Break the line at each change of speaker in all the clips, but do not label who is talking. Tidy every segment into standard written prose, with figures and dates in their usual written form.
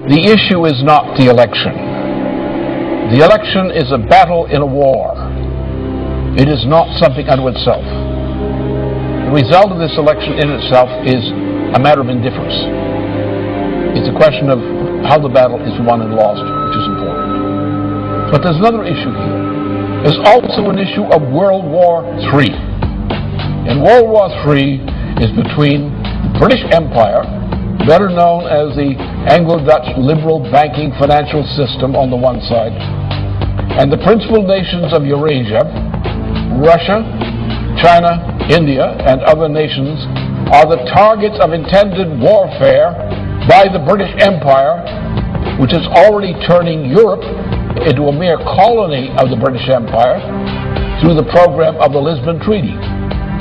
The issue is not the election. The election is a battle in a war. It is not something unto itself. The result of this election in itself is a matter of indifference. It's a question of how the battle is won and lost, which is important. But there's another issue here. There's also an issue of World War III. And World War III is between the British Empire, better known as the Anglo-Dutch liberal banking financial system on the one side, and the principal nations of Eurasia, Russia, China, India, and other nations are the targets of intended warfare by the British Empire, which is already turning Europe into a mere colony of the British Empire through the program of the Lisbon Treaty.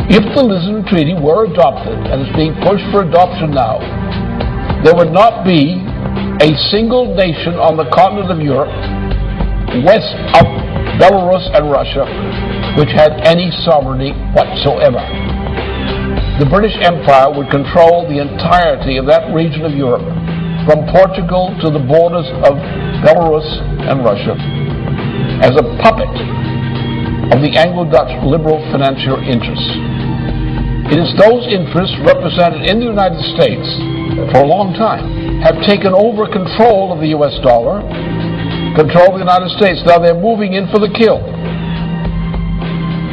If the Lisbon Treaty were adopted, and is being pushed for adoption now, there would not be a single nation on the continent of Europe, west of Belarus and Russia, which had any sovereignty whatsoever. The British Empire would control the entirety of that region of Europe, from Portugal to the borders of Belarus and Russia, as a puppet of the Anglo-Dutch liberal financial interests. It is those interests represented in the United States for a long time have taken over control of the US dollar, control of the United States. Now they're moving in for the kill.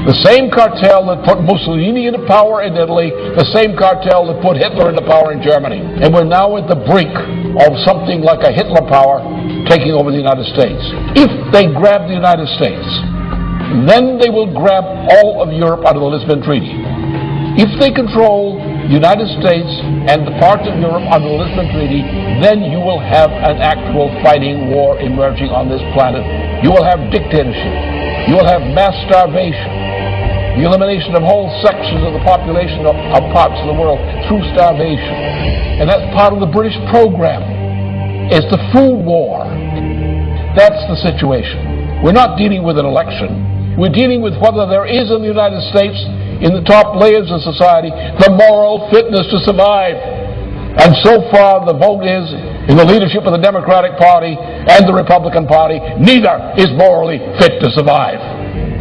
The same cartel that put Mussolini into power in Italy, the same cartel that put Hitler into power in Germany. And we're now at the brink of something like a Hitler power taking over the United States. If they grab the United States, then they will grab all of Europe under the Lisbon Treaty. If they control the United States and the parts of Europe under the Lisbon Treaty, then you will have an actual fighting war emerging on this planet. You will have dictatorship. You will have mass starvation. The elimination of whole sections of the population of parts of the world through starvation. And that's part of the British program. It's the food war. That's the situation. We're not dealing with an election. We're dealing with whether there is in the United States, in the top layers of society, the moral fitness to survive. And so far the vote is in the leadership of the Democratic Party and the Republican Party. Neither is morally fit to survive.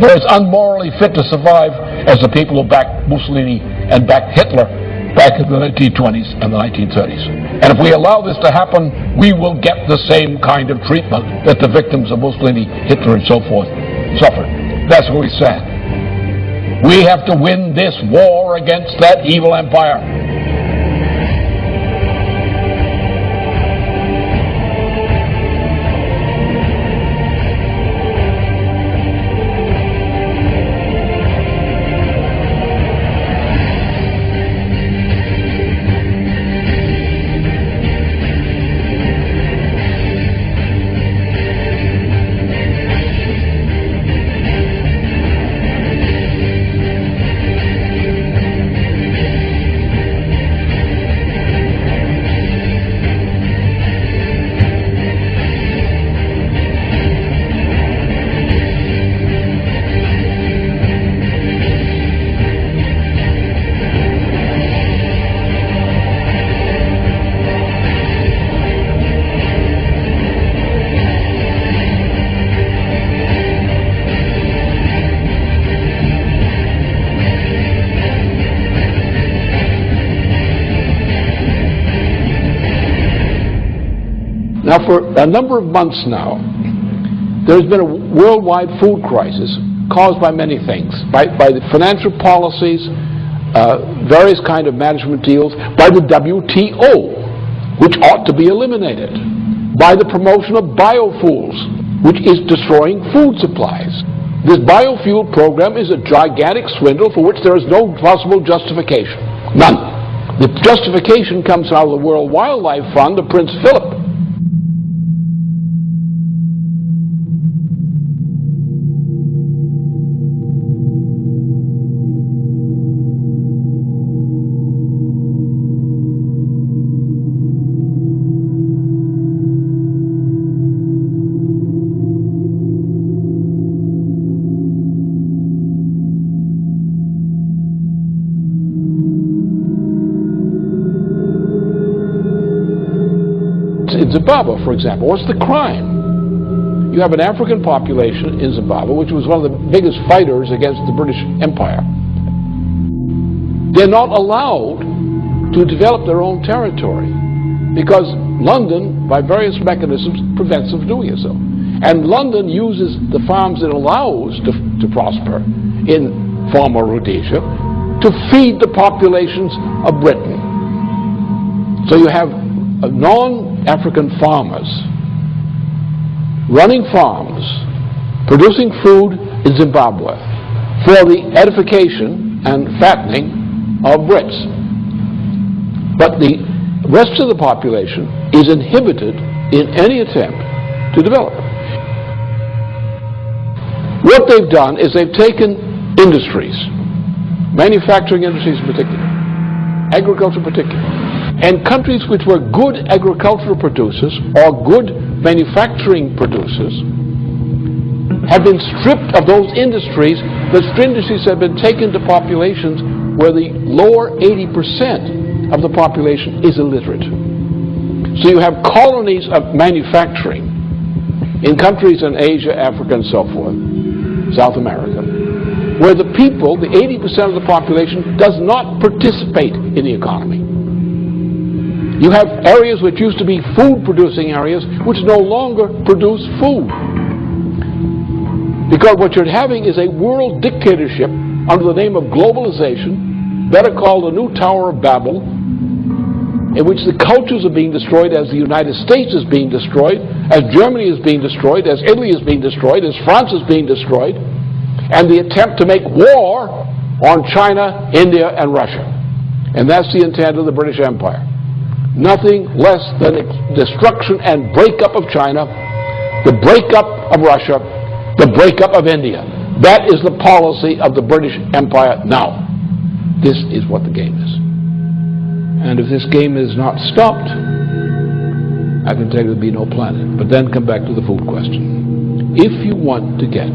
They're as unmorally fit to survive as the people who backed Mussolini and backed Hitler back in the 1920s and the 1930s. And if we allow this to happen, we will get the same kind of treatment that the victims of Mussolini, Hitler, and so forth suffered. That's what we said. We have to win this war against that evil empire. Now, for a number of months now, there's been a worldwide food crisis caused by many things, by the financial policies, various kind of management deals, by the WTO, which ought to be eliminated, by the promotion of biofuels, which is destroying food supplies. This biofuel program is a gigantic swindle for which there is no possible justification. None. The justification comes out of the World Wildlife Fund of Prince Philip. in Zimbabwe, for example? What's the crime? You have an African population in Zimbabwe, which was one of the biggest fighters against the British Empire. They're not allowed to develop their own territory because London, by various mechanisms, prevents them from doing so. And London uses the farms it allows to prosper in former Rhodesia to feed the populations of Britain. So you have non-African farmers running farms, producing food in Zimbabwe for the edification and fattening of Brits. But the rest of the population is inhibited in any attempt to develop. What they've done is they've taken industries, manufacturing industries in particular, agriculture in particular, and countries which were good agricultural producers or good manufacturing producers have been stripped of those industries. Those industries have been taken to populations where the lower 80% of the population is illiterate. So you have colonies of manufacturing in countries in Asia, Africa, and so forth, South America, where the people, the 80% of the population, does not participate in the economy. You have areas which used to be food-producing areas which no longer produce food. Because what you're having is a world dictatorship under the name of globalization, better called the new Tower of Babel, in which the cultures are being destroyed as the United States is being destroyed, as Germany is being destroyed, as Italy is being destroyed, as France is being destroyed, and the attempt to make war on China, India, and Russia. And that's the intent of the British Empire. Nothing less than destruction and breakup of China, the breakup of Russia, the breakup of India. That is the policy of the British Empire now. This is what the game is. And if this game is not stopped, I can tell you there'll be no planet. But then come back to the food question. If you want to get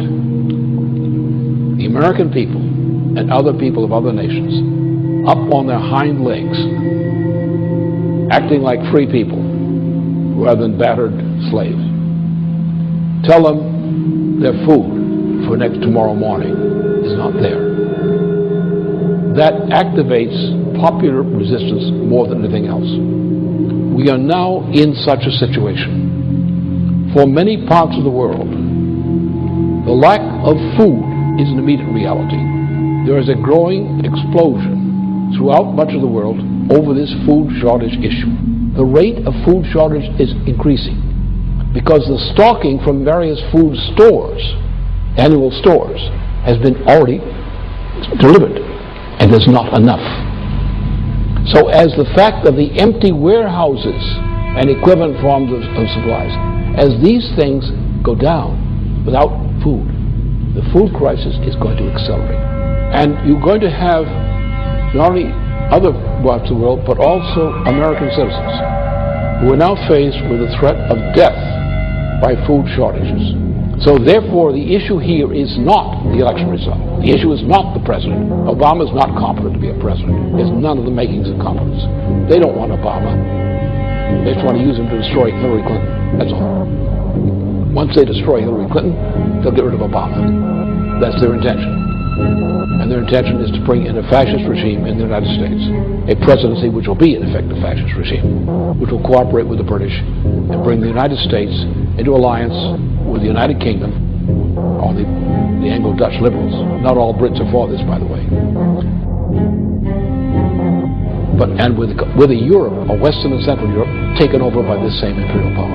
the American people and other people of other nations up on their hind legs, acting like free people rather than battered slaves, tell them their food for tomorrow morning is not there. That activates popular resistance more than anything else. We are now in such a situation. For many parts of the world, the lack of food is an immediate reality. There is a growing explosion throughout much of the world over this food shortage issue. The rate of food shortage is increasing because the stocking from various food stores, annual stores, has been already delivered, and there's not enough. So as the fact of the empty warehouses and equivalent forms of supplies, as these things go down without food, the food crisis is going to accelerate. And you're going to have not only other parts of the world, but also American citizens who are now faced with the threat of death by food shortages. So therefore, the issue here is not the election result. The issue is not the president. Obama is not competent to be a president. There's none of the makings of competence. They don't want Obama. They just want to use him to destroy Hillary Clinton. That's all. Once they destroy Hillary Clinton, they'll get rid of Obama. That's their intention. And their intention is to bring in a fascist regime in the United States, a presidency which will be in effect a fascist regime, which will cooperate with the British and bring the United States into alliance with the United Kingdom, or the Anglo-Dutch liberals. Not all Brits are for this, by the way. And with a Europe, a Western and Central Europe, taken over by this same imperial power.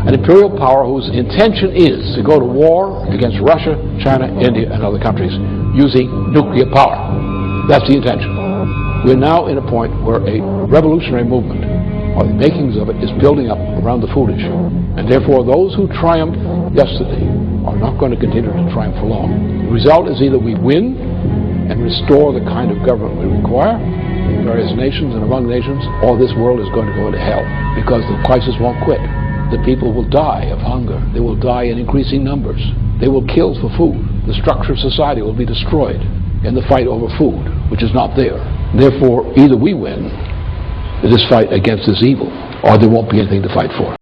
An imperial power whose intention is to go to war against Russia, China, India, and other countries using nuclear power. That's the intention. We're now in a point where a revolutionary movement, or the makings of it, is building up around the food issue. And therefore, those who triumphed yesterday are not going to continue to triumph for long. The result is either we win and restore the kind of government we require in various nations and among nations, or this world is going to go into hell because the crisis won't quit. The people will die of hunger. They will die in increasing numbers. They will kill for food. The structure of society will be destroyed in the fight over food, which is not there. Therefore, either we win this fight against this evil, or there won't be anything to fight for.